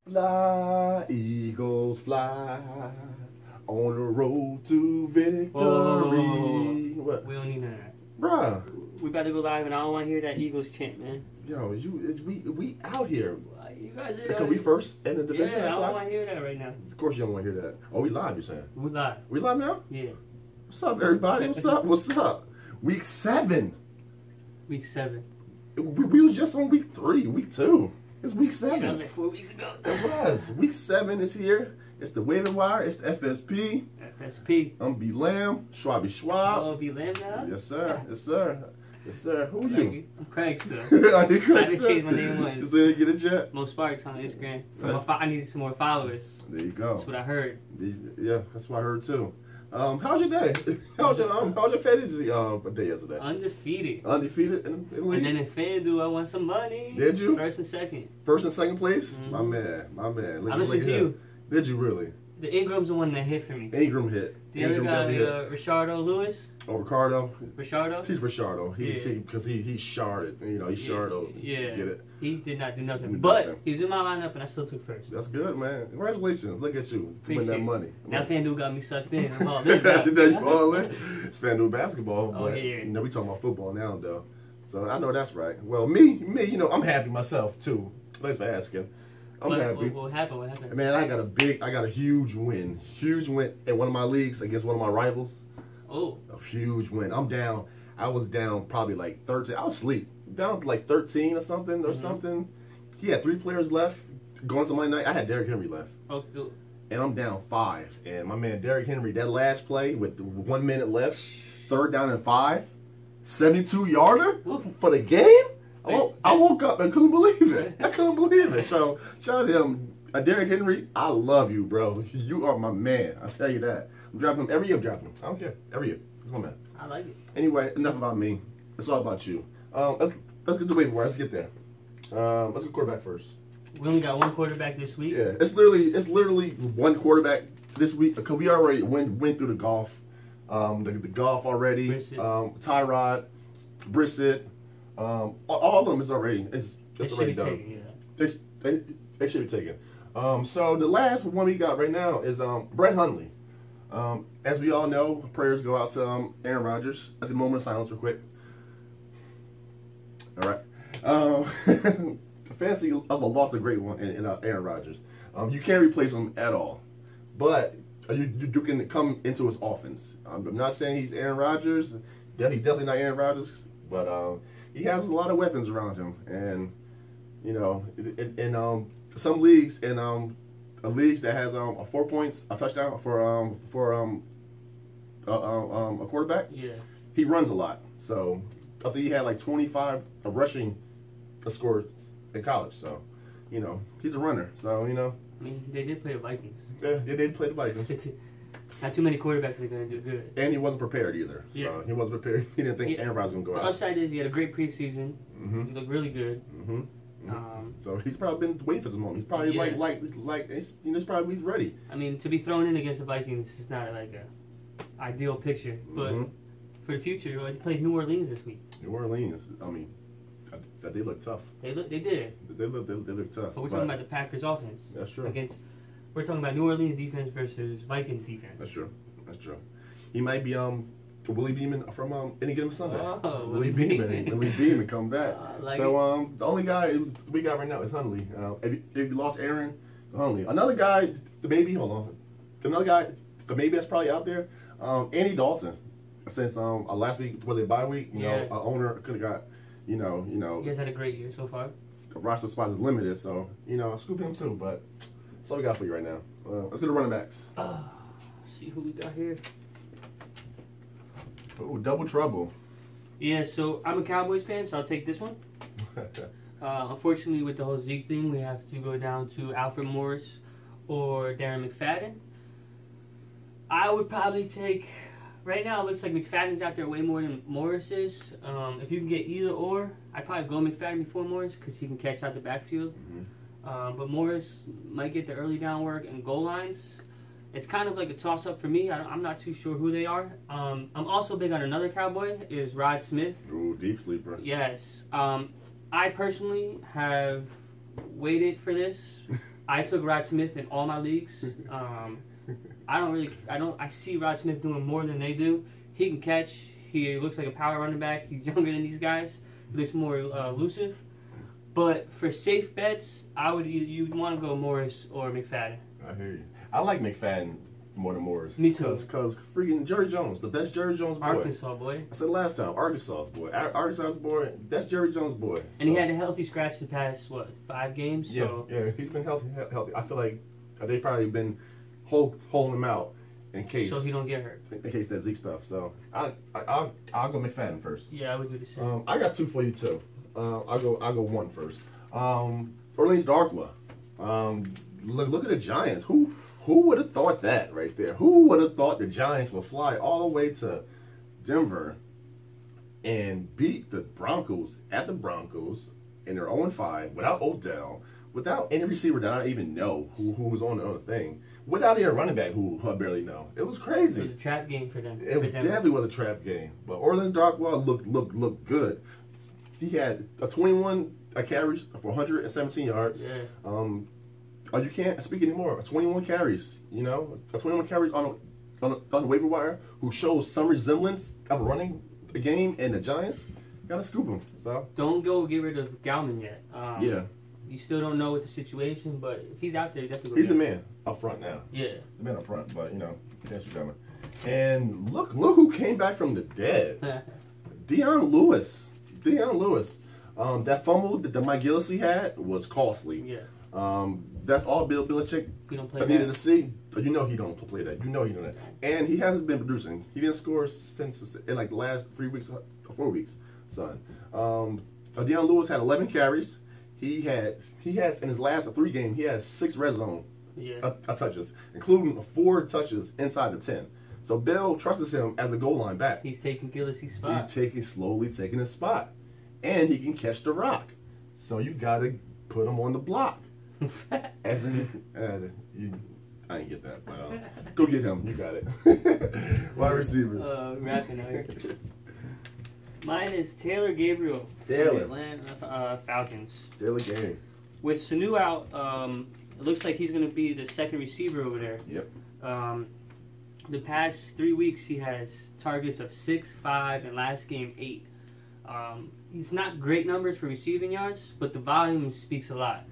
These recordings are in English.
Fly, Eagles, fly on the road to victory. Whoa. What? We don't need none of that. Bruh. We about to go live, and I don't want to hear that Eagles chant, man. Yo, we out here. You guys are. Because we first in the division. Yeah, I don't why? want to hear that right now. Of course you don't want to hear that. Oh, we live, you're saying? We live. We live now? Yeah. What's up, everybody? What's up? What's up? Week 7. Week 7. We was just on week 3, week 2. It's week 7. That was like 4 weeks ago. It was. Week 7 is here. It's the Waiver Wire. It's the FSP. FSP. I'm B Lamb. Schwabby Schwab. Oh, B Lamb now? Yes, sir. Yes, sir. Yes, sir. Who are you? I'm Craig still. Are you Craig I haven't changed my name once. You still get a jet? Most Sparks on Instagram. I needed some more followers. There you go. That's what I heard. Yeah, that's what I heard too. How's your day? How's your fantasy day yesterday? Undefeated. Undefeated in the league? And then in FanDuel, I won some money. Did you? First and second. First and second place? Mm-hmm. My man. I listened to you. Did you really? The Ingram's the one that hit for me. Ingram hit. The other guy, Richardo Lewis. Oh, Ricardo. Richardo? He's Richardo. Because he sharded. You know, he sharded. Yeah. Get it? He did not do nothing. But he was in my lineup and I still took first. That's good, man. Congratulations. Look at you. Win that money. Now FanDuel got me sucked in. I'm all in. You all in? It's FanDuel basketball. Oh, but, yeah. You know, we talking about football now, though. So I know that's right. Well, me, you know, I'm happy myself, too. Thanks for asking. I'm happy. What happened? What happened? Man, I got a huge win. Huge win in one of my leagues against one of my rivals. Oh. A huge win. I was down probably like 13. I was asleep. Down to like 13 or something. He had 3 players left going to Monday night. I had Derrick Henry left. Oh, cool. And I'm down 5. And my man Derrick Henry, that last play with 1 minute left, 3rd down and 5, 72-yarder for the game. I woke up and couldn't believe it. So, shout out to him. Derrick Henry, I love you, bro. You are my man. I'll tell you that. I'm dropping him every year. I don't care. Every year. That's my man. I like it. Anyway, enough about me. It's all about you. Let's get the waiver wire. Let's get there. Let's go quarterback first. We only got one quarterback this week. Yeah, it's literally one quarterback this week because we already went through the golf. The golf already. Tyrod, Brissett. All of them is already already done. Taken, yeah. They should be taken. So the last one we got right now is Brett Hundley. As we all know, prayers go out to Aaron Rodgers. That's a moment of silence, real quick. All right. Fantasy lost a great one in Aaron Rodgers. You can't replace him at all, but you can come into his offense. I'm not saying he's Aaron Rodgers. He's definitely not Aaron Rodgers, but he has a lot of weapons around him, and you know, in some leagues, leagues that has 4 points, a touchdown for a quarterback. Yeah. He runs a lot, so I think he had like 25 rushing scores in college. So, you know, he's a runner. So, you know. I mean, they did play the Vikings. Yeah, they did play the Vikings. Not too many quarterbacks are going to do good. And he wasn't prepared either. Yeah. So he wasn't prepared. He didn't think Aaron Rodgers was going to go out. The upside is he had a great preseason. He looked really good. So he's probably been waiting for this moment. He's probably he's ready. I mean, to be thrown in against the Vikings is not like a ideal picture, but for the future, he plays New Orleans this week. New Orleans, I mean, they look tough. They did. They look tough. But we're talking about the Packers offense. That's true. We're talking about New Orleans defense versus Vikings defense. That's true. He might be Willie Beeman from Any Given Sunday. Oh, Willie Beeman come back. So the only guy we got right now is Hundley. If you lost Aaron, Hundley. Another guy, another guy that's probably out there, Andy Dalton. Since last week was a bye week, you know, an owner could have got, you know. You guys had a great year so far. The roster spot is limited, so you know, scoop him too. But that's all we got for you right now. Let's go to running backs. See who we got here. Oh, double trouble. Yeah, so I'm a Cowboys fan, so I'll take this one. Unfortunately, with the whole Zeke thing, we have to go down to Alfred Morris or Darren McFadden. I would probably take... Right now, it looks like McFadden's out there way more than Morris is. If you can get either or, I'd probably go McFadden before Morris because he can catch out the backfield. But Morris might get the early down work and goal lines. It's kind of like a toss-up for me. I'm not too sure who they are. I'm also big on another Cowboy, is Rod Smith. Ooh, deep sleeper. Yes. I personally have waited for this I took Rod Smith in all my leagues. I see Rod Smith doing more than they do. He can catch. He looks like a power running back. He's younger than these guys. He looks more elusive. But for safe bets, you'd want to go Morris or McFadden. I hear you. I like McFadden more than Morris. Me too. Because freaking Jerry Jones, that's Jerry Jones' boy. Arkansas boy. I said last time, Arkansas's boy. Arkansas's boy, that's Jerry Jones' boy. And he had a healthy scratch the past, 5 games? Yeah, So. yeah, he's been healthy. I feel like they probably been holding him out in case. So he don't get hurt. In case that Zeke stuff. So I'll go McFadden first. Yeah, I would do the same. I got 2 for you too. I'll go 1 first. Orleans Darkwa. Look at the Giants. Who would have thought that right there? Who would have thought the Giants would fly all the way to Denver and beat the Broncos at the Broncos in their 0-5 without Odell, without any receiver that I don't even know who was on the other thing, without even a running back who I barely know. It was crazy. It was a trap game for them. It definitely was a trap game. But Orleans Darkwa looked good. He had 21 carries for 117 yards. Yeah. You can't speak anymore. 21 carries, 21 carries on the waiver wire, who shows some resemblance of running a game in the Giants. Gotta scoop him. So don't go get rid of Gallman yet. Yeah. You still don't know what the situation, but if he's out there, definitely. He's the man up front now. Yeah. The man up front, but that's what's coming. And look who came back from the dead. Deion Lewis. That fumble that Mike Gillislee had was costly. Yeah. That's all Bill Belichick needed to see. But he don't play that. He doing that. And he hasn't been producing. He didn't score since in like the last 3 weeks or 4 weeks, son. Deion Lewis had 11 carries. He has in his last 3 games, he has 6 red zone touches, including 4 touches inside the 10. So Bill trusts him as a goal line back. He's taking Gillislee's spot. He's slowly taking his spot. And he can catch the rock. So you got to put him on the block. As in, I didn't get that, but go get him. You got it. Wide receivers. Rapping out here. Mine is Taylor Gabriel. Taylor. Atlanta Falcons. Taylor Gabriel. With Sanu out, it looks like he's going to be the second receiver over there. Yep. The past 3 weeks, he has targets of 6, 5, and last game 8. He's not great numbers for receiving yards, but the volume speaks a lot.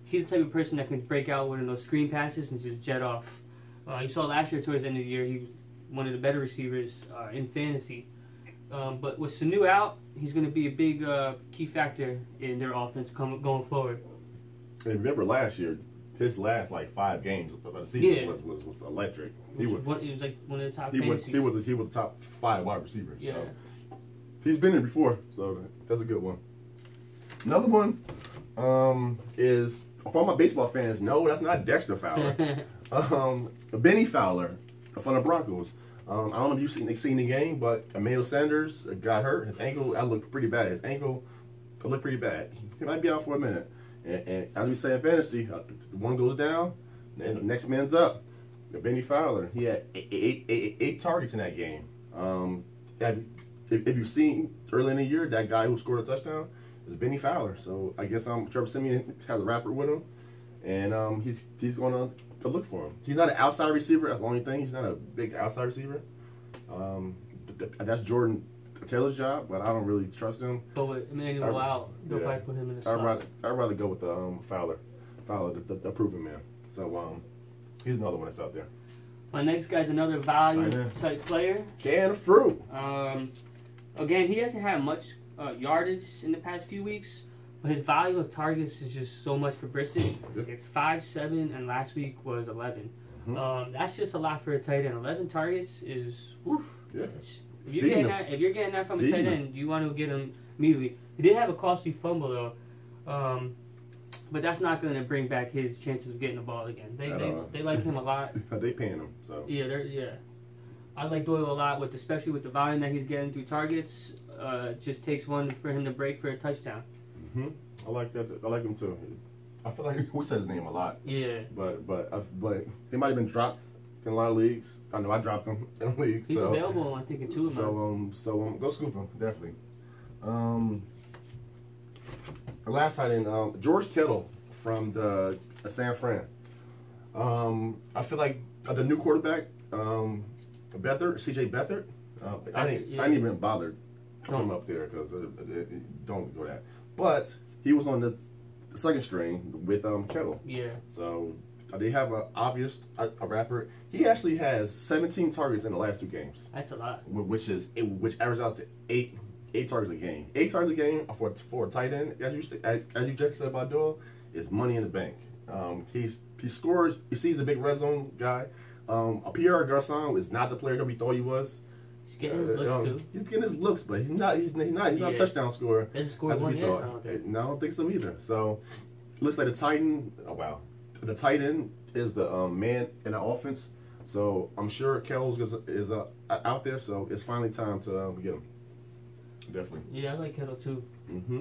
He's the type of person that can break out one of those screen passes and just jet off. You saw last year towards the end of the year, he was one of the better receivers in fantasy. But with Sanu out, he's going to be a big key factor in their offense going forward. And remember last year, his last 5 games of the season was electric. He was like one of the top. He was the top 5 wide receivers. Yeah. So. He's been there before, so that's a good one. Another one is, for all my baseball fans, no, that's not Dexter Fowler. Benny Fowler from the Broncos. I don't know if you've seen the game, but Emmanuel Sanders got hurt. His ankle, that looked pretty bad. His ankle looked pretty bad. He might be out for a minute. And as we say in fantasy, one goes down, and the next man's up. Benny Fowler, he had eight targets in that game. If you've seen early in the year, that guy who scored a touchdown is Benny Fowler. So I guess Trevor Siemian has a rapper with him, and he's going to look for him. He's not an outside receiver. That's the only thing. He's not a big outside receiver. That's Jordan Taylor's job, but I don't really trust him. But with Emmanuel out, they'll probably put him in the slot. I'd rather go with the Fowler, the proven man. So he's another one that's out there. My next guy's another volume type player. Can of fruit. Again, he hasn't had much yardage in the past few weeks, but his volume of targets is just so much for Brissett. It's 5, 7, and last week was 11. Mm-hmm. That's just a lot for a tight end. 11 targets is woof. Yeah. If you're getting that from a tight end, you want to get him immediately. He did have a costly fumble though, but that's not going to bring back his chances of getting the ball again. They like him a lot. They paying him, so yeah. I like Doyle a lot, especially with the volume that he's getting through targets. Just takes one for him to break for a touchdown. Mm-hmm. I like that. I like him too. I feel like we said his name a lot. Yeah. But he might have been dropped in a lot of leagues. I know I dropped him in leagues. He's available, I think, in 2 of them. So go scoop him, definitely. Last night in George Kittle from the San Fran. I feel like the new quarterback, CJ Beathard. I didn't even bother putting him up there because don't go that. But he was on the second string with Kettle. Yeah. So they have a rapper. He actually has 17 targets in the last 2 games. That's a lot. Which averages out to eight targets a game. 8 targets a game for a tight end, as you just said about Doyle, is money in the bank. He scores. You see, he's a big red zone guy. Pierre Garçon is not the player that we thought he was. He's getting his looks too. He's getting his looks, but he's not a touchdown scorer. Doesn't score one yet? No, I don't think so either. So looks like the Titan. Oh wow, the tight end is the man in the offense. So I'm sure Kells is out there. So it's finally time to get him. Definitely. Yeah, I like Kettle too. Mm-hmm.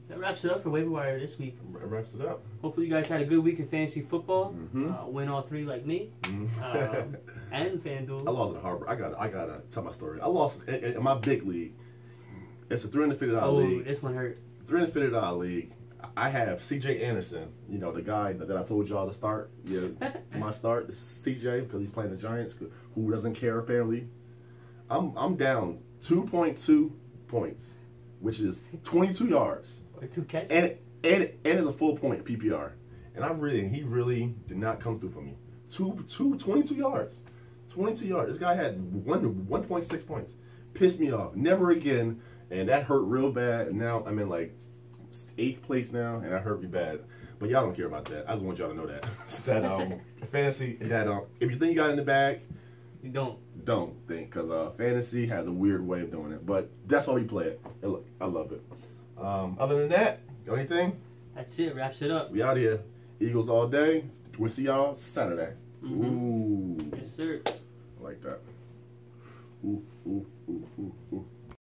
That wraps it up for Waiver Wire this week. Wraps it up. Hopefully you guys had a good week in fantasy football. Mm-hmm. Win all 3 like me. Mm-hmm. And FanDuel. I lost at Harbor. I gotta tell my story. I lost in my big league. It's a $350 league. This one hurt. $350 league. I have C.J. Anderson. You know, the guy that I told y'all to start. Yeah, my start is C.J. because he's playing the Giants, who doesn't care apparently. I'm down 2.2 points, which is 22 yards. Or 2 catches. And it's a full point PPR. And he really did not come through for me. 22 yards. 22 yards. This guy had 1.6 points. Pissed me off. Never again. And that hurt real bad. And now I'm in like 8th place now, and that hurt me bad. But y'all don't care about that. I just want y'all to know that. that fantasy, that if you think you got it in the bag, you don't. Don't think, because fantasy has a weird way of doing it. But that's why we play it. I love it. Other than that, got anything? That's it. Wraps it up. We out here. Eagles all day. We'll see y'all Saturday. Mm-hmm. Ooh. Yes, sir. I like that. Ooh, ooh, ooh, ooh, ooh.